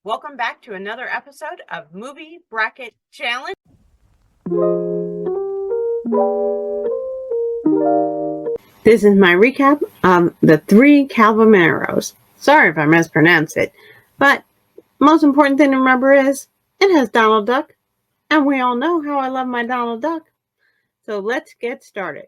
Welcome back to another episode of Movie Bracket Challenge. This is my recap of the Three Caballeros. Sorry if I mispronounced it, but most important thing to remember is it has Donald Duck, and we all know how I love my Donald Duck. So let's get started.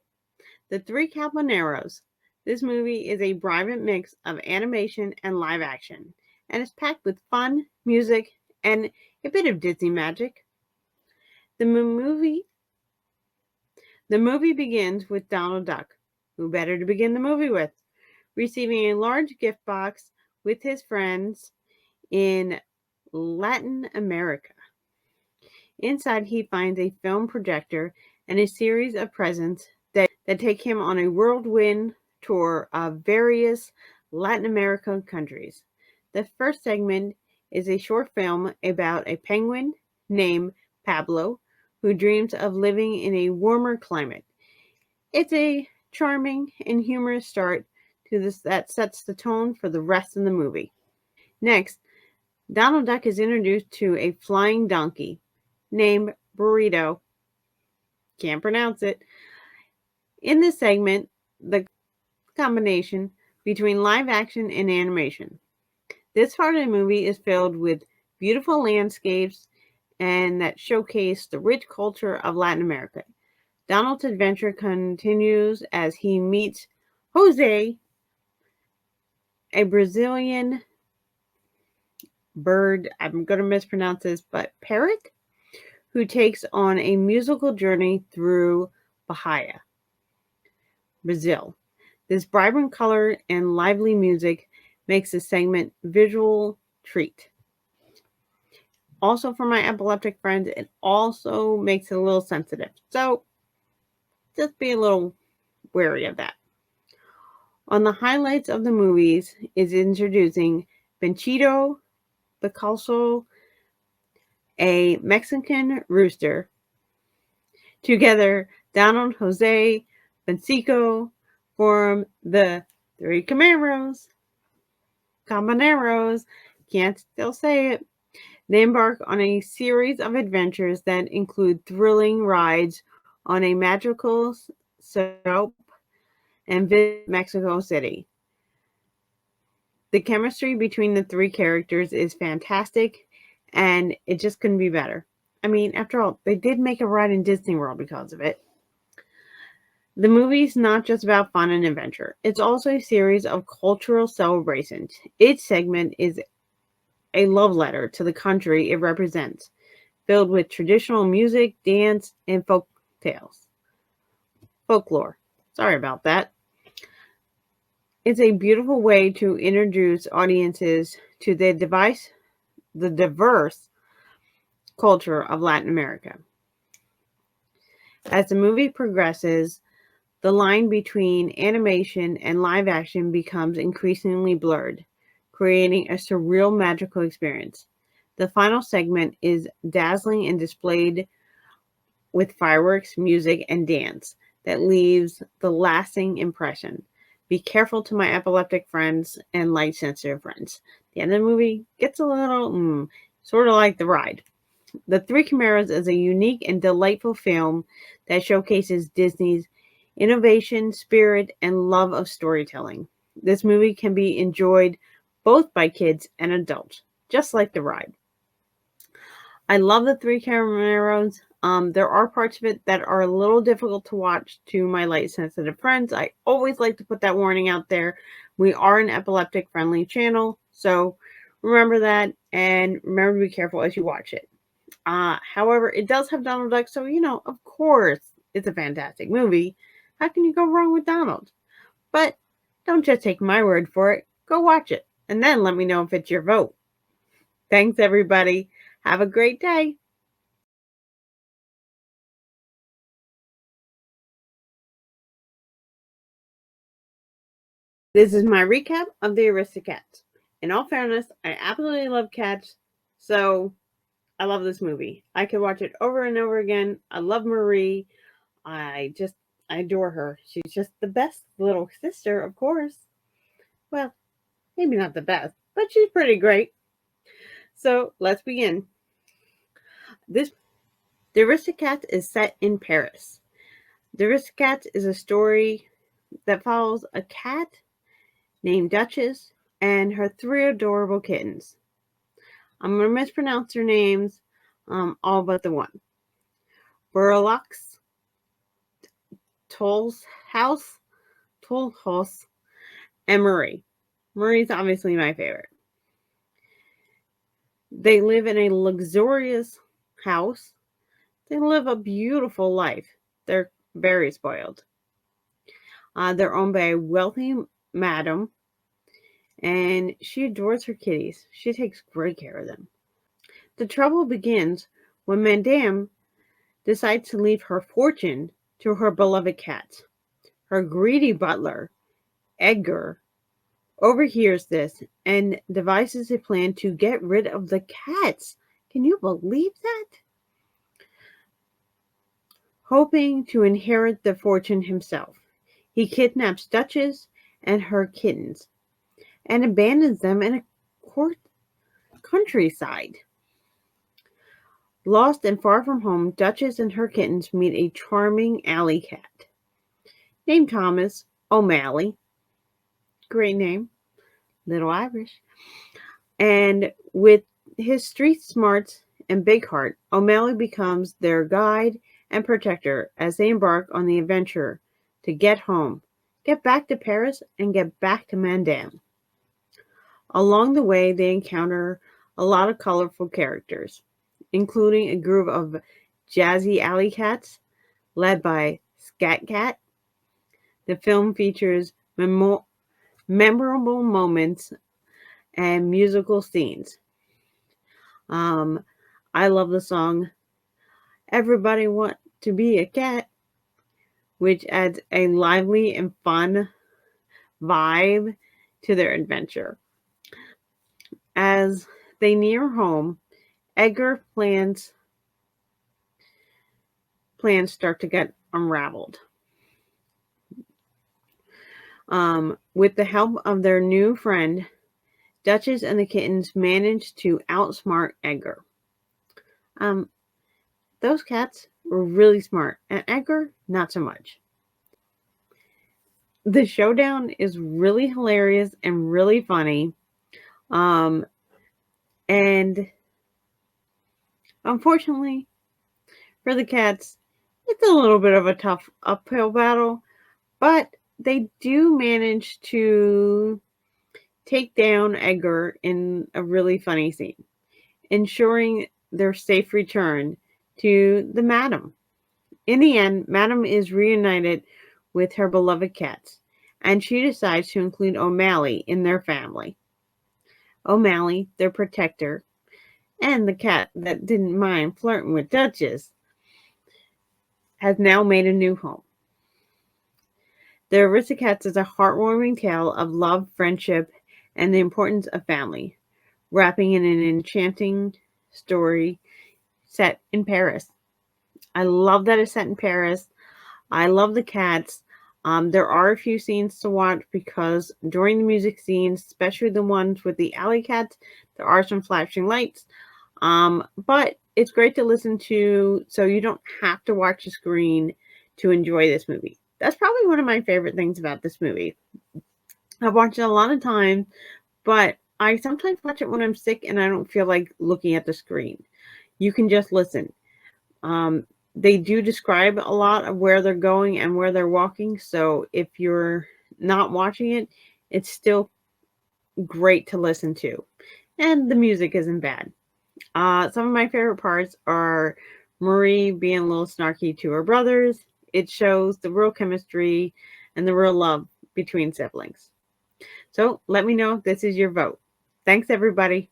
The Three Caballeros. This movie is a vibrant mix of animation and live action, and it's packed with fun, music, and a bit of Disney magic. The movie begins with Donald Duck. Who better to begin the movie with? Receiving a large gift box with his friends in Latin America. Inside, he finds a film projector and a series of presents that take him on a whirlwind tour of various Latin American countries. The first segment is a short film about a penguin named Pablo who dreams of living in a warmer climate. It's a charming and humorous start to this that sets the tone for the rest of the movie. Next, Donald Duck is introduced to a flying donkey named Burrito. Can't pronounce it. In this segment, the combination between live action and animation. This part of the movie is filled with beautiful landscapes and that showcase the rich culture of Latin America. Donald's adventure continues as he meets Jose, a Brazilian bird, I'm going to mispronounce this, but parrot, who takes on a musical journey through Bahia, Brazil. This vibrant color and lively music makes the segment visual treat. Also, for my epileptic friends, it also makes it a little sensitive. So, just be a little wary of that. On the highlights of the movies is introducing Benchito Picasso, a Mexican rooster. Together, Donald, Jose, Bensico form the Three Caballeros. Can't still say it. They embark on a series of adventures that include thrilling rides on a magical soap and visit Mexico City. The chemistry between the three characters is fantastic, and it just couldn't be better. I mean, after all, they did make a ride in Disney World because of it. The movie's not just about fun and adventure. It's also a series of cultural celebrations. Each segment is a love letter to the country it represents, filled with traditional music, dance, and folklore. Sorry about that. It's a beautiful way to introduce audiences to the diverse culture of Latin America. As the movie progresses, the line between animation and live action becomes increasingly blurred, creating a surreal magical experience. The final segment is dazzling and displayed with fireworks, music, and dance that leaves the lasting impression. Be careful to my epileptic friends and light-sensitive friends. The end of the movie gets a little, sort of like the ride. The Three Caballeros is a unique and delightful film that showcases Disney's innovation, spirit, and love of storytelling. This movie can be enjoyed both by kids and adults, just like the ride. I love the Three Caballeros. There are parts of it that are a little difficult to watch to my light-sensitive friends. I always like to put that warning out there. We are an epileptic-friendly channel, so remember that, and remember to be careful as you watch it. However, it does have Donald Duck, so, of course, it's a fantastic movie. How can you go wrong with Donald? But don't just take my word for it. Go watch it, and then let me know if it's your vote. Thanks, everybody. Have a great day. This is my recap of the Aristocats. In all fairness, I absolutely love cats, so I love this movie. I could watch it over and over again. I love Marie. I adore her. She's just the best little sister, of course. Well, maybe not the best, but she's pretty great. So let's begin. The Aristocats is set in Paris. The Aristocats is a story that follows a cat named Duchess and her three adorable kittens. I'm going to mispronounce their names, all but the one. Burlux, Toll's House, and Marie. Marie's obviously my favorite. They live in a luxurious house. They live a beautiful life. They're very spoiled. They're owned by a wealthy madam, and she adores her kitties. She takes great care of them. The trouble begins when Madame decides to leave her fortune to her beloved cats. Her greedy butler, Edgar, overhears this and devises a plan to get rid of the cats. Can you believe that? Hoping to inherit the fortune himself, he kidnaps Duchess and her kittens and abandons them in a countryside. Lost and far from home, Duchess and her kittens meet a charming alley cat named Thomas O'Malley. Great name, little Irish. And with his street smarts and big heart, O'Malley becomes their guide and protector as they embark on the adventure to get home, get back to Paris, and get back to Madame. Along the way, they encounter a lot of colorful characters, including a group of jazzy alley cats led by Scat Cat. The film features memorable moments and musical scenes. I love the song Everybody Want to Be a Cat, which adds a lively and fun vibe to their adventure. As they near home, Edgar plans start to get unraveled. With the help of their new friend, Duchess and the kittens manage to outsmart Edgar. Those cats were really smart, and Edgar, not so much. The showdown is really hilarious and really funny. And unfortunately for the cats, it's a little bit of a tough uphill battle, but they do manage to take down Edgar in a really funny scene, ensuring their safe return to the Madam. In the end, Madam is reunited with her beloved cats, and she decides to include O'Malley in their family. O'Malley, their protector, and the cat that didn't mind flirting with Duchess, has now made a new home. The Aristocats is a heartwarming tale of love, friendship, and the importance of family, wrapping in an enchanting story set in Paris. I love that it's set in Paris. I love the cats. There are a few scenes to watch because during the music scenes, especially the ones with the alley cats, there are some flashing lights. But it's great to listen to, so you don't have to watch the screen to enjoy this movie. That's probably one of my favorite things about this movie. I've watched it a lot of times, but I sometimes watch it when I'm sick and I don't feel like looking at the screen. You can just listen. They do describe a lot of where they're going and where they're walking, so if you're not watching it, it's still great to listen to. And the music isn't bad. Some of my favorite parts are Marie being a little snarky to her brothers. It shows the real chemistry and the real love between siblings. So let me know if this is your vote. Thanks, everybody.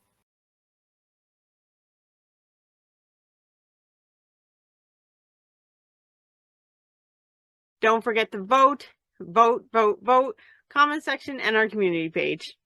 Don't forget to vote, vote, vote, vote, comment section, and our community page.